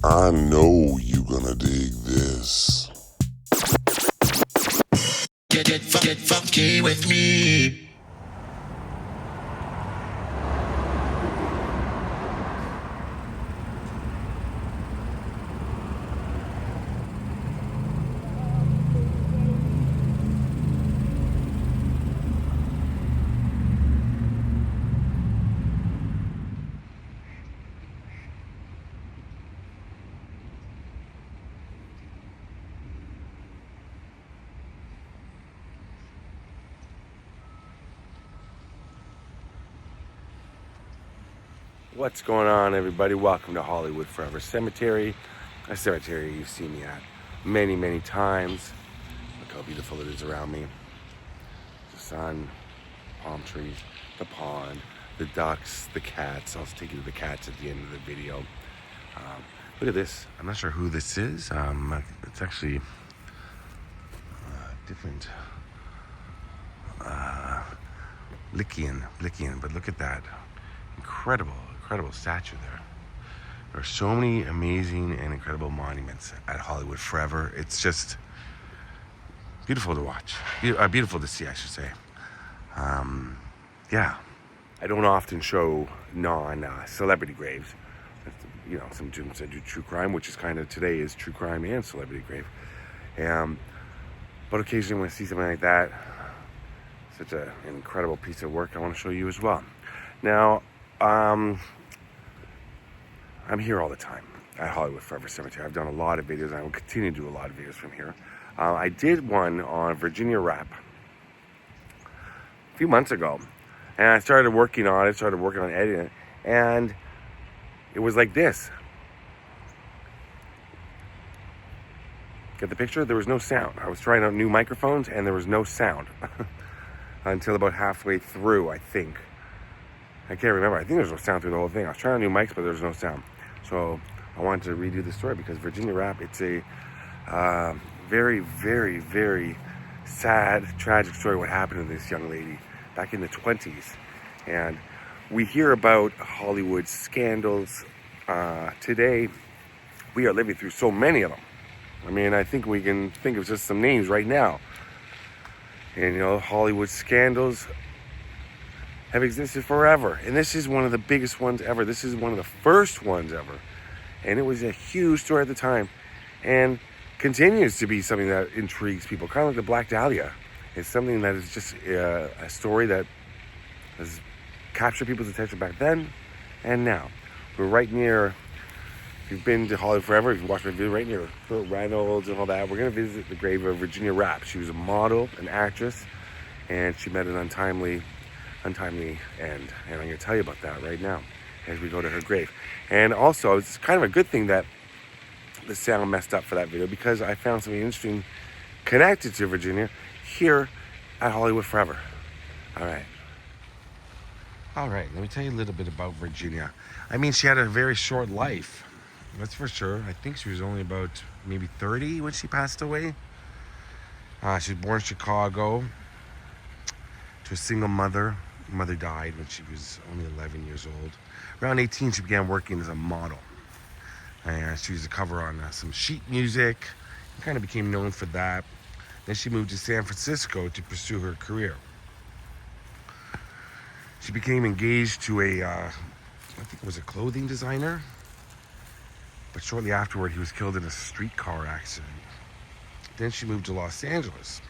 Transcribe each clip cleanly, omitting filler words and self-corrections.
I know you gonna dig this. Get funky with me. What's going on, everybody? Welcome to Hollywood Forever Cemetery, a cemetery you've seen me at many, many times. Look how beautiful it is around me. The sun, palm trees, the pond, the ducks, the cats. I'll take you to the cats at the end of the video. Look at this. I'm not sure who this is. It's actually different. Blickian, but look at that. Incredible statue there. There are so many amazing and incredible monuments at Hollywood Forever. It's just beautiful to watch. Beautiful to see, I should say. Yeah. I don't often show non-celebrity graves. You know, some gyms that do true crime, which is kind of today is true crime and celebrity grave. But occasionally when I see something like that, such an incredible piece of work, I want to show you as well. Now, I'm here all the time at Hollywood Forever Cemetery. I've done a lot of videos, and I will continue to do a lot of videos from here. I did one on Virginia Rappe a few months ago, and I started working on editing it, and it was like this. Get the picture? There was no sound. I was trying out new microphones, and there was no sound until about halfway through, I think. I can't remember. I think there was no sound through the whole thing. I was trying out new mics, but there was no sound. So I wanted to redo the story because Virginia Rappe, it's a very, very, very sad, tragic story what happened to this young lady back in the 20s. And we hear about Hollywood scandals. Today, we are living through so many of them. I mean, I think we can think of just some names right now. And, you know, Hollywood scandals have existed forever. And this is one of the biggest ones ever. This is one of the first ones ever. And it was a huge story at the time. And continues to be something that intrigues people. Kind of like the Black Dahlia. It's something that is just a story that has captured people's attention back then and now. We're right near, if you've been to Hollywood Forever, if you've watched my video, right near Burt Reynolds and all that, we're going to visit the grave of Virginia Rappe. She was a model, an actress, and she met an untimely end. And I'm going to tell you about that right now as we go to her grave. And also, it's kind of a good thing that the sound messed up for that video because I found something interesting connected to Virginia here at Hollywood Forever. All right, let me tell you a little bit about Virginia. I mean, she had a very short life. That's for sure. I think she was only about maybe 30 when she passed away. She was born in Chicago to a single mother. Her mother died when she was only 11 years old. Around 18, she began working as a model. And she used to cover on some sheet music. And kind of became known for that. Then she moved to San Francisco to pursue her career. She became engaged to I think it was a clothing designer. But shortly afterward, he was killed in a streetcar accident. Then she moved to Los Angeles.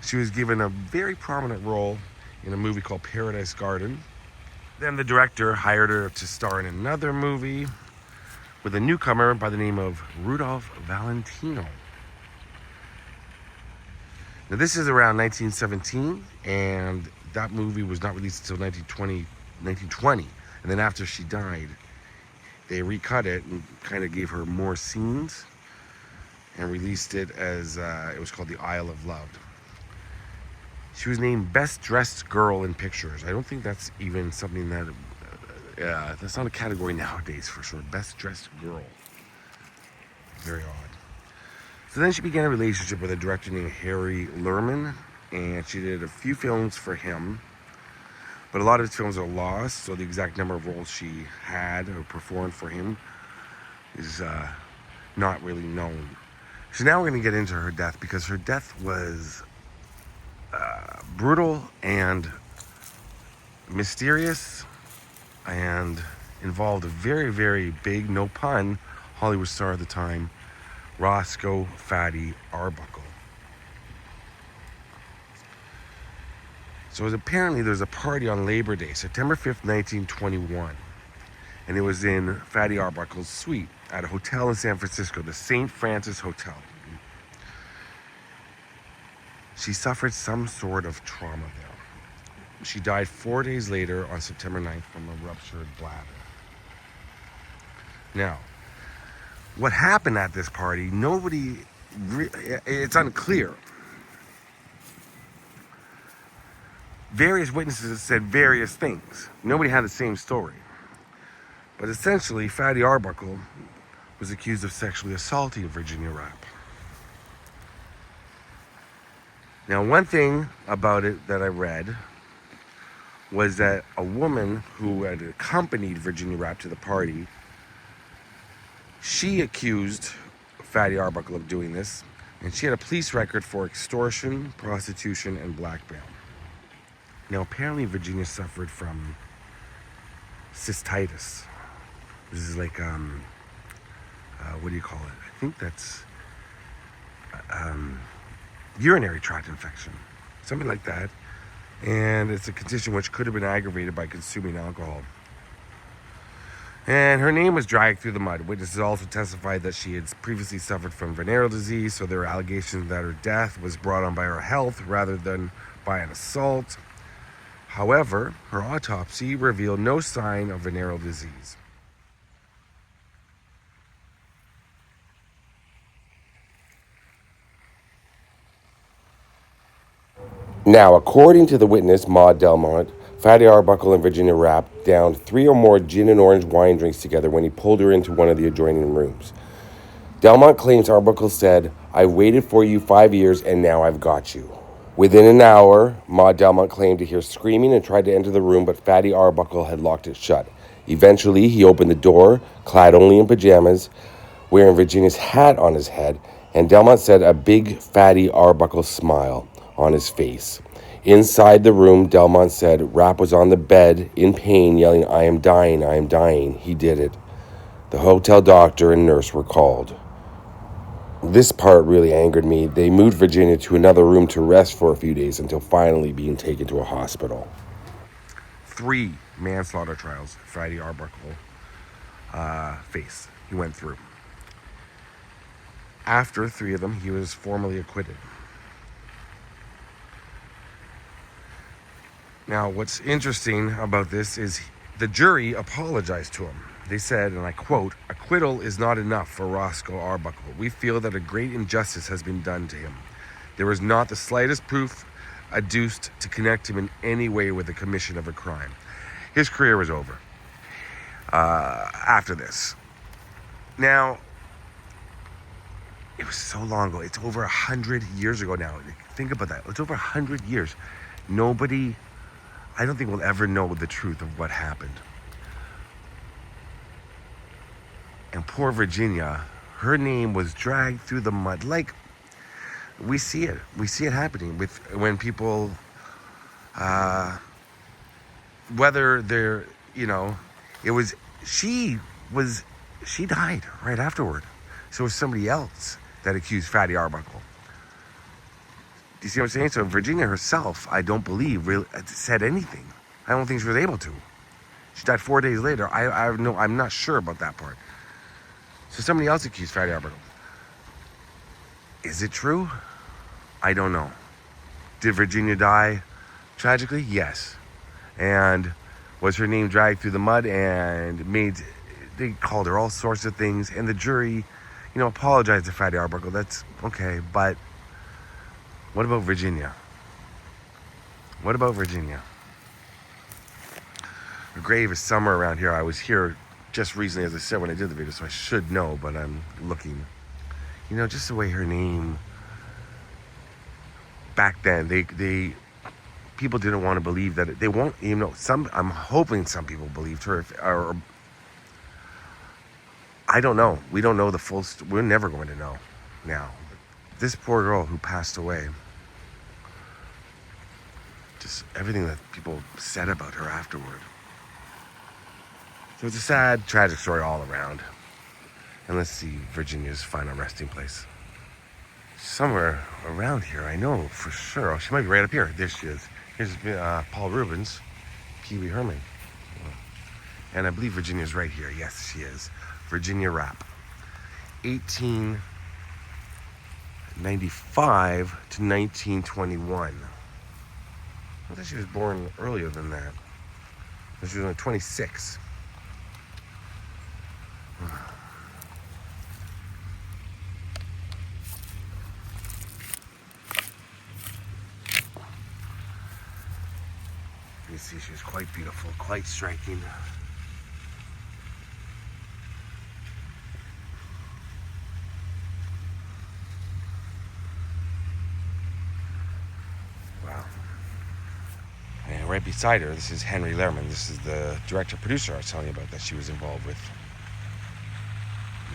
She was given a very prominent role in a movie called Paradise Garden. Then the director hired her to star in another movie with a newcomer by the name of Rudolph Valentino. Now this is around 1917, and that movie was not released until 1920. And then after she died, they recut it and kind of gave her more scenes and released it as, it was called The Isle of Love. She was named Best Dressed Girl in Pictures. I don't think that's even something that, that's not a category nowadays for sure. Best Dressed Girl. Very odd. So then she began a relationship with a director named Henry Lehrman, and she did a few films for him. But a lot of his films are lost, so the exact number of roles she had or performed for him is not really known. So now we're going to get into her death, because her death was brutal and mysterious and involved a very, very big, no pun, Hollywood star at the time, Roscoe Fatty Arbuckle. So apparently there's a party on Labor Day, September 5th, 1921. And it was in Fatty Arbuckle's suite at a hotel in San Francisco, the St. Francis Hotel. She suffered some sort of trauma there. She died 4 days later on September 9th from a ruptured bladder. Now, what happened at this party, it's unclear. Various witnesses said various things. Nobody had the same story. But essentially, Fatty Arbuckle was accused of sexually assaulting Virginia Rappe. Now, one thing about it that I read was that a woman who had accompanied Virginia Rappe to the party, she accused Fatty Arbuckle of doing this, and she had a police record for extortion, prostitution, and blackmail. Now, apparently Virginia suffered from cystitis. This is like, what do you call it? I think that's urinary tract infection, something like that. And it's a condition which could have been aggravated by consuming alcohol. And her name was dragged through the mud. Witnesses also testified that she had previously suffered from venereal disease, so there were allegations that her death was brought on by her health rather than by an assault. However, her autopsy revealed no sign of venereal disease. Now, according to the witness, Maud Delmont, Fatty Arbuckle and Virginia Rappe downed 3 or more gin and orange wine drinks together when he pulled her into one of the adjoining rooms. Delmont claims Arbuckle said, "I've waited for you 5 years and now I've got you." Within an hour, Maud Delmont claimed to hear screaming and tried to enter the room, but Fatty Arbuckle had locked it shut. Eventually, he opened the door, clad only in pajamas, wearing Virginia's hat on his head, and Delmont said a big Fatty Arbuckle smile on his face. Inside the room, Delmont said Rappe was on the bed in pain, yelling, "I am dying, I am dying." He did it. The hotel doctor and nurse were called. This part really angered me. They moved Virginia to another room to rest for a few days until finally being taken to a hospital. 3 manslaughter trials Fatty Arbuckle faced. He went through. After 3 of them, he was formally acquitted. Now, what's interesting about this is the jury apologized to him. They said, and I quote, "Acquittal is not enough for Roscoe Arbuckle. We feel that a great injustice has been done to him. There was not the slightest proof adduced to connect him in any way with the commission of a crime." His career was over after this. Now, it was so long ago. It's over 100 years ago now. Think about that. It's over 100 years. Nobody, I don't think we'll ever know the truth of what happened. And poor Virginia, her name was dragged through the mud. Like, we see it happening with when people, whether they're, she died right afterward. So it was somebody else that accused Fatty Arbuckle. Do you see what I'm saying? So Virginia herself, I don't believe, really said anything. I don't think she was able to. She died 4 days later. I'm not sure about that part. So somebody else accused Fatty Arbuckle. Is it true? I don't know. Did Virginia die tragically? Yes. And was her name dragged through the mud and they called her all sorts of things, and the jury, apologized to Fatty Arbuckle. That's okay, but what about Virginia? What about Virginia? Her grave is somewhere around here. I was here just recently, as I said, when I did the video, so I should know, but I'm looking. Just the way her name, back then, people didn't want to believe that they won't, I'm hoping some people believed her, or I don't know. We don't know the full we're never going to know now. This poor girl who passed away, just everything that people said about her afterward. So it's a sad, tragic story all around. And let's see Virginia's final resting place. Somewhere around here, I know for sure. Oh, she might be right up here. There she is. Here's Paul Rubens, Pee Wee Herman. And I believe Virginia's right here. Yes, she is. Virginia Rappe. 1895 to 1921. I thought she was born earlier than that. She was only 26. You see, she was quite beautiful, quite striking. Wow. And right beside her, this is Henry Lehrman. This is the director-producer I was telling you about that she was involved with.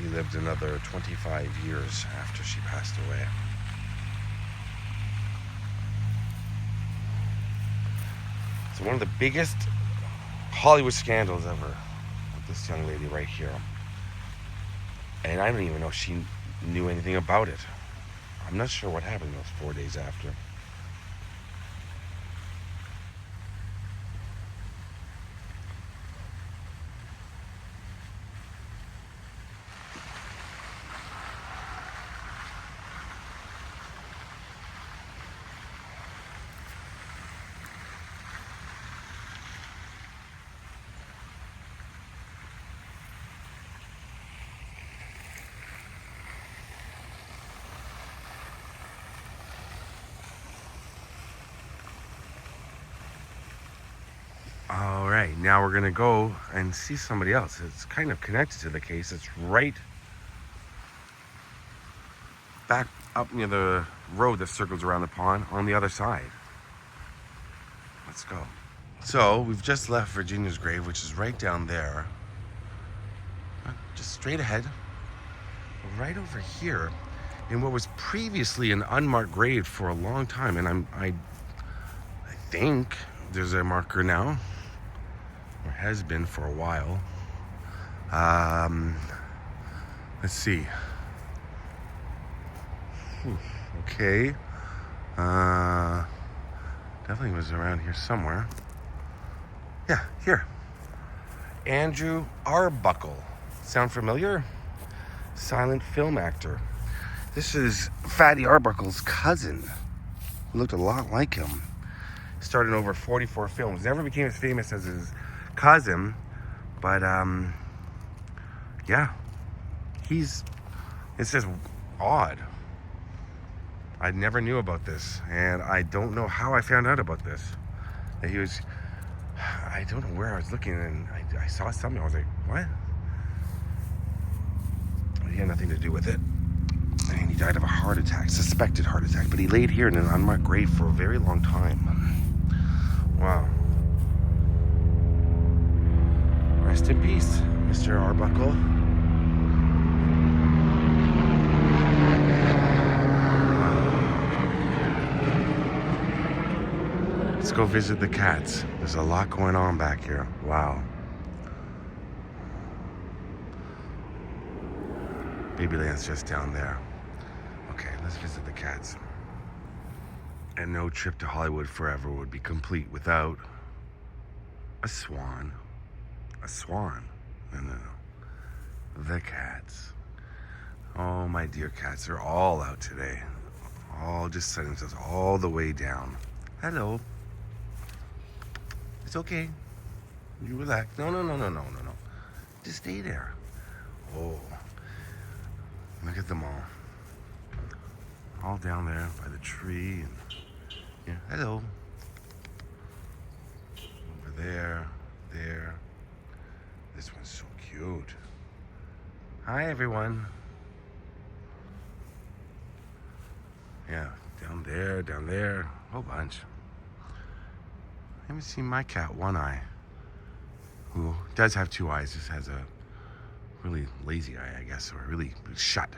He lived another 25 years after she passed away. So one of the biggest Hollywood scandals ever with this young lady right here. And I don't even know if she knew anything about it. I'm not sure what happened those 4 days after. All right, now we're gonna go and see somebody else. It's kind of connected to the case. It's right back up near the road that circles around the pond on the other side. Let's go. So we've just left Virginia's grave, which is right down there. Just straight ahead. Right over here in what was previously an unmarked grave for a long time. And I think there's a marker now. Or has been for a while. Let's see. Okay. Definitely was around here somewhere. Yeah, here. Andrew Arbuckle. Sound familiar? Silent film actor. This is Fatty Arbuckle's cousin. He looked a lot like him. Starred in over 44 films. Never became as famous as his cousin, but yeah, it's just odd. I never knew about this, and I don't know how I found out about this. That he was, I don't know where I was looking, and I saw something. I was like, what? He had nothing to do with it, and he died of a heart attack, suspected heart attack, but he laid here in an unmarked grave for a very long time. Wow. Rest in peace, Mr. Arbuckle. Let's go visit the cats. There's a lot going on back here. Wow. Babyland's just down there. Okay, let's visit the cats. And no trip to Hollywood forever would be complete without a swan. A swan. No. The cats. Oh, my dear cats, they're all out today. All just setting themselves all the way down. Hello. It's okay. You relax. No. Just stay there. Oh. Look at them all. All down there by the tree. And yeah, hello. Over there. This one's so cute. Hi, everyone. Yeah, down there. A whole bunch. I haven't seen my cat, One Eye, who does have two eyes, just has a really lazy eye, I guess, or really shut.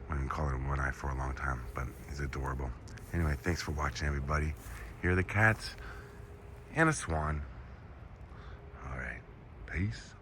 I didn't call it one eye for a long time, but he's adorable. Anyway, thanks for watching, everybody. Here are the cats and a swan. All right, peace.